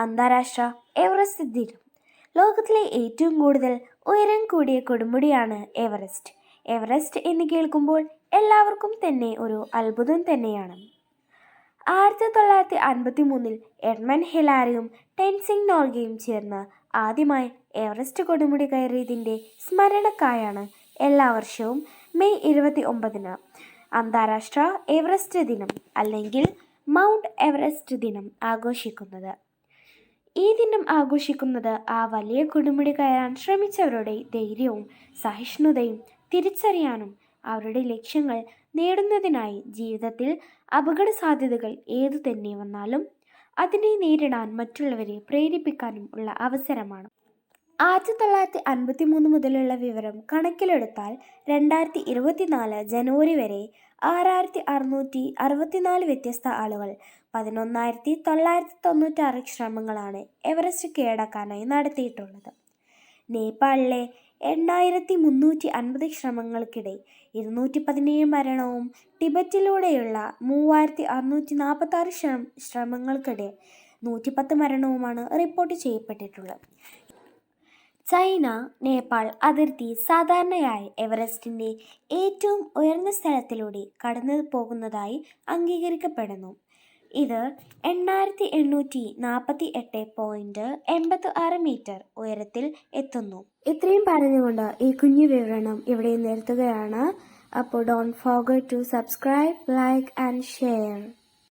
അന്താരാഷ്ട്ര എവറസ്റ്റ് ദിനം. ലോകത്തിലെ ഏറ്റവും കൂടുതൽ ഉയരം കൂടിയ കൊടുമുടിയാണ് എവറസ്റ്റ്. എവറസ്റ്റ് എന്ന് കേൾക്കുമ്പോൾ എല്ലാവർക്കും തന്നെ ഒരു അത്ഭുതം തന്നെയാണ്. 1953 എഡ്മണ്ട് ഹിലാരിയും ടെൻസിംഗ് നോർഗയും ചേർന്ന് ആദ്യമായി എവറസ്റ്റ് കൊടുമുടി കയറിയതിൻ്റെ സ്മരണക്കായാണ് എല്ലാ വർഷവും മെയ് 29 അന്താരാഷ്ട്ര എവറസ്റ്റ് ദിനം അല്ലെങ്കിൽ മൗണ്ട് എവറസ്റ്റ് ദിനം ആഘോഷിക്കുന്നത്. ഈ ദിനം ആഘോഷിക്കുന്നത് ആ വലിയ കൊടുമുടി കയറാൻ ശ്രമിച്ചവരുടെ ധൈര്യവും സഹിഷ്ണുതയും തിരിച്ചറിയാനും അവരുടെ ലക്ഷ്യങ്ങൾ നേടുന്നതിനായി ജീവിതത്തിൽ അപകട സാധ്യതകൾ ഏതു തന്നെ വന്നാലും അതിനെ നേരിടാൻ മറ്റുള്ളവരെ പ്രേരിപ്പിക്കാനും ഉള്ള അവസരമാണ്. 1953 മുതലുള്ള വിവരം കണക്കിലെടുത്താൽ 2024 ജനുവരി വരെ 6664 വ്യത്യസ്ത ആളുകൾ 11,996 ശ്രമങ്ങളാണ് എവറസ്റ്റ് കീഴടക്കാനായി നടത്തിയിട്ടുള്ളത്. നേപ്പാളിലെ 8,350 ശ്രമങ്ങൾക്കിടെ 217 മരണവും ടിബറ്റിലൂടെയുള്ള 3,646 ശ്രമങ്ങൾക്കിടെ 110 മരണവുമാണ് റിപ്പോർട്ട് ചെയ്യപ്പെട്ടിട്ടുള്ളത്. ചൈന നേപ്പാൾ അതിർത്തി സാധാരണയായി എവറസ്റ്റിൻ്റെ ഏറ്റവും ഉയർന്ന സ്ഥലത്തിലൂടെ കടന്നു പോകുന്നതായി അംഗീകരിക്കപ്പെടുന്നു. ഇത് 8,848.86 മീറ്റർ ഉയരത്തിൽ എത്തുന്നു. ഇത്രയും പറഞ്ഞുകൊണ്ട് ഈ കുഞ്ഞു വിവരണം ഇവിടെ നിർത്തുകയാണ്. അപ്പോൾ don't forget to subscribe, like and share.